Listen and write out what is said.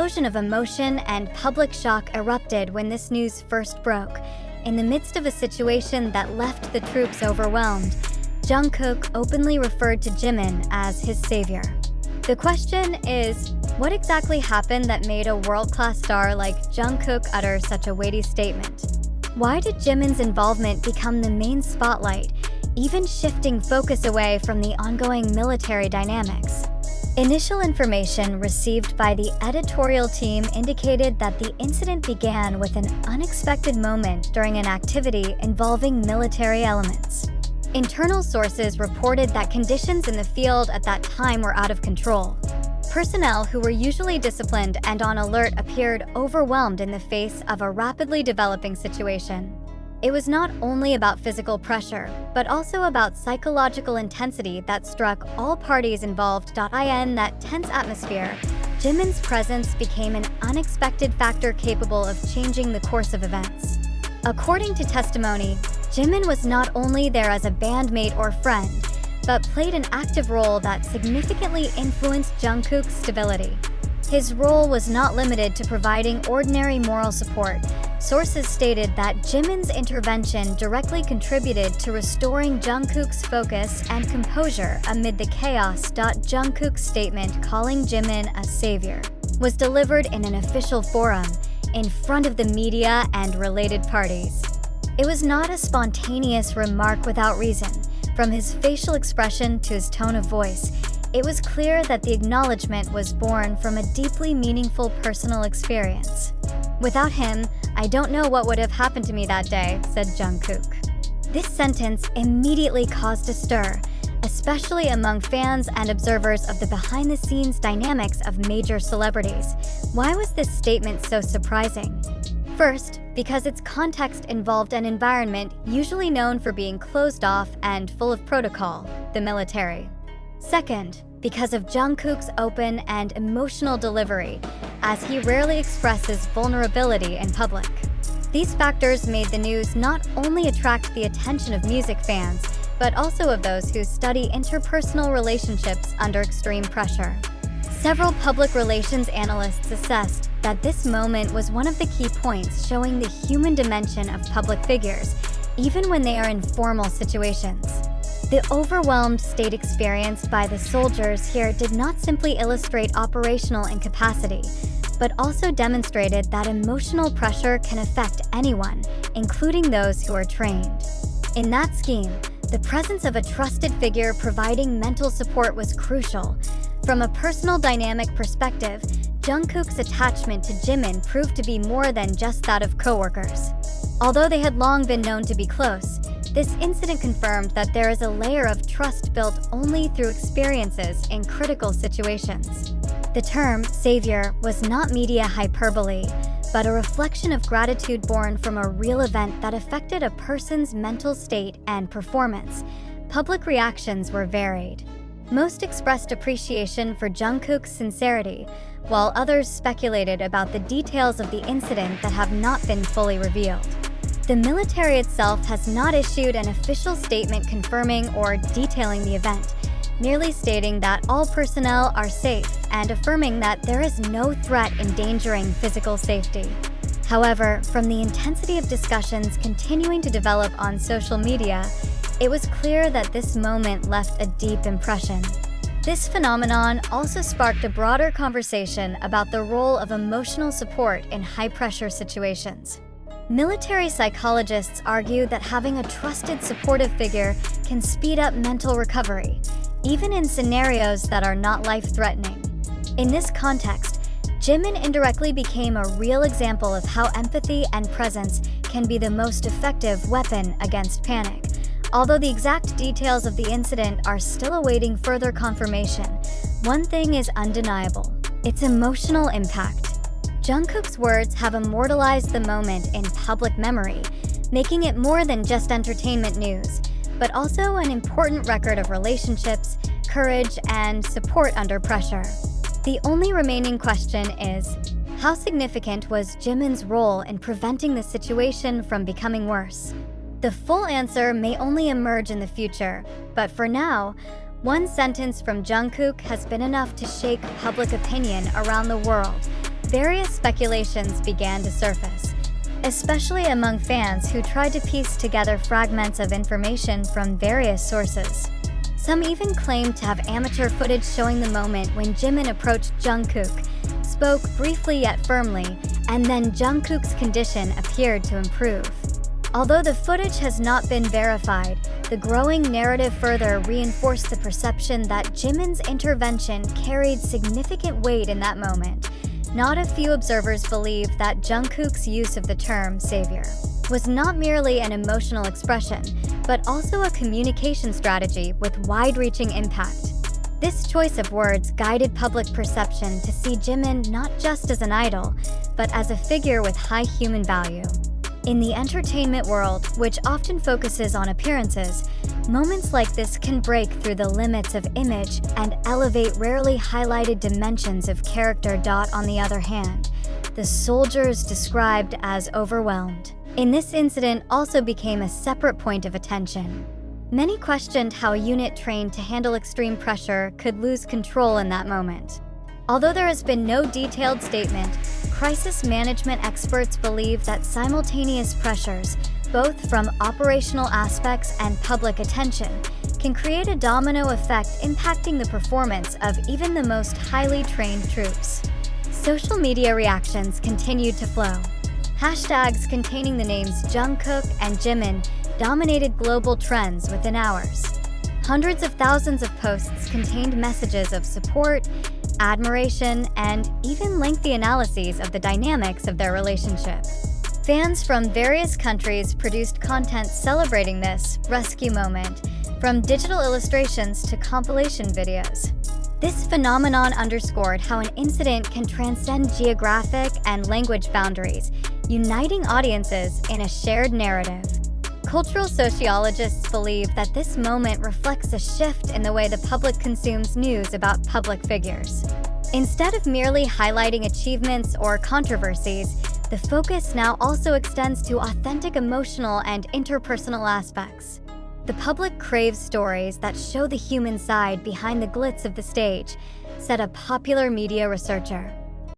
explosion of emotion and public shock erupted when this news first broke. In the midst of a situation that left the troops overwhelmed, Jungkook openly referred to Jimin as his savior. The question is, what exactly happened that made a world-class star like Jungkook utter such a weighty statement? Why did Jimin's involvement become the main spotlight, even shifting focus away from the ongoing military dynamics? Initial information received by the editorial team indicated that the incident began with an unexpected moment during an activity involving military elements. Internal sources reported that conditions in the field at that time were out of control. Personnel who were usually disciplined and on alert appeared overwhelmed in the face of a rapidly developing situation. It was not only about physical pressure, but also about psychological intensity that struck all parties involved. In that tense atmosphere, Jimin's presence became an unexpected factor capable of changing the course of events. According to testimony, Jimin was not only there as a bandmate or friend, but played an active role that significantly influenced Jungkook's stability. His role was not limited to providing ordinary moral support. Sources stated that Jimin's intervention directly contributed to restoring Jungkook's focus and composure amid the chaos. Jungkook's statement calling Jimin a savior was delivered in an official forum, in front of the media and related parties. It was not a spontaneous remark without reason. From his facial expression to his tone of voice, it was clear that the acknowledgement was born from a deeply meaningful personal experience. "Without him, I don't know what would have happened to me that day," said Jungkook. This sentence immediately caused a stir, especially among fans and observers of the behind-the-scenes dynamics of major celebrities. Why was this statement so surprising? First, because its context involved an environment usually known for being closed off and full of protocol, the military. Second, because of Jungkook's open and emotional delivery, as he rarely expresses vulnerability in public. These factors made the news not only attract the attention of music fans, but also of those who study interpersonal relationships under extreme pressure. Several public relations analysts assessed that this moment was one of the key points showing the human dimension of public figures, even when they are in formal situations. The overwhelmed state experienced by the soldiers here did not simply illustrate operational incapacity, but also demonstrated that emotional pressure can affect anyone, including those who are trained. In that scheme, the presence of a trusted figure providing mental support was crucial. From a personal dynamic perspective, Jungkook's attachment to Jimin proved to be more than just that of coworkers. Although they had long been known to be close, this incident confirmed that there is a layer of trust built only through experiences in critical situations. The term savior was not media hyperbole, but a reflection of gratitude born from a real event that affected a person's mental state and performance. Public reactions were varied. Most expressed appreciation for Jungkook's sincerity, while others speculated about the details of the incident that have not been fully revealed. The military itself has not issued an official statement confirming or detailing the event, merely stating that all personnel are safe and affirming that there is no threat endangering physical safety. However, from the intensity of discussions continuing to develop on social media, it was clear that this moment left a deep impression. This phenomenon also sparked a broader conversation about the role of emotional support in high-pressure situations. Military psychologists argue that having a trusted supportive figure can speed up mental recovery, even in scenarios that are not life-threatening. In this context, Jimin indirectly became a real example of how empathy and presence can be the most effective weapon against panic. Although the exact details of the incident are still awaiting further confirmation, one thing is undeniable: its emotional impact. Jungkook's words have immortalized the moment in public memory, making it more than just entertainment news, but also an important record of relationships, courage, and support under pressure. The only remaining question is, how significant was Jimin's role in preventing the situation from becoming worse? The full answer may only emerge in the future, but for now, one sentence from Jungkook has been enough to shake public opinion around the world. various speculations began to surface, especially among fans who tried to piece together fragments of information from various sources. Some even claimed to have amateur footage showing the moment when Jimin approached Jungkook, spoke briefly yet firmly, and then Jungkook's condition appeared to improve. Although the footage has not been verified, the growing narrative further reinforced the perception that Jimin's intervention carried significant weight in that moment. Not a few observers believe that Jungkook's use of the term savior was not merely an emotional expression, but also a communication strategy with wide-reaching impact. This choice of words guided public perception to see Jimin not just as an idol, but as a figure with high human value. In the entertainment world, which often focuses on appearances, moments like this can break through the limits of image and elevate rarely highlighted dimensions of character. On the other hand, the soldiers described as overwhelmed in this incident also became a separate point of attention. Many questioned how a unit trained to handle extreme pressure could lose control in that moment. Although there has been no detailed statement, crisis management experts believe that simultaneous pressures, both from operational aspects and public attention, can create a domino effect impacting the performance of even the most highly trained troops. Social media reactions continued to flow. Hashtags containing the names Jungkook and Jimin dominated global trends within hours. Hundreds of thousands of posts contained messages of support, admiration, and even lengthy analyses of the dynamics of their relationship. Fans from various countries produced content celebrating this rescue moment, from digital illustrations to compilation videos. This phenomenon underscored how an incident can transcend geographic and language boundaries, uniting audiences in a shared narrative. Cultural sociologists believe that this moment reflects a shift in the way the public consumes news about public figures. Instead of merely highlighting achievements or controversies, the focus now also extends to authentic emotional and interpersonal aspects. The public craves stories that show the human side behind the glitz of the stage, said a popular media researcher.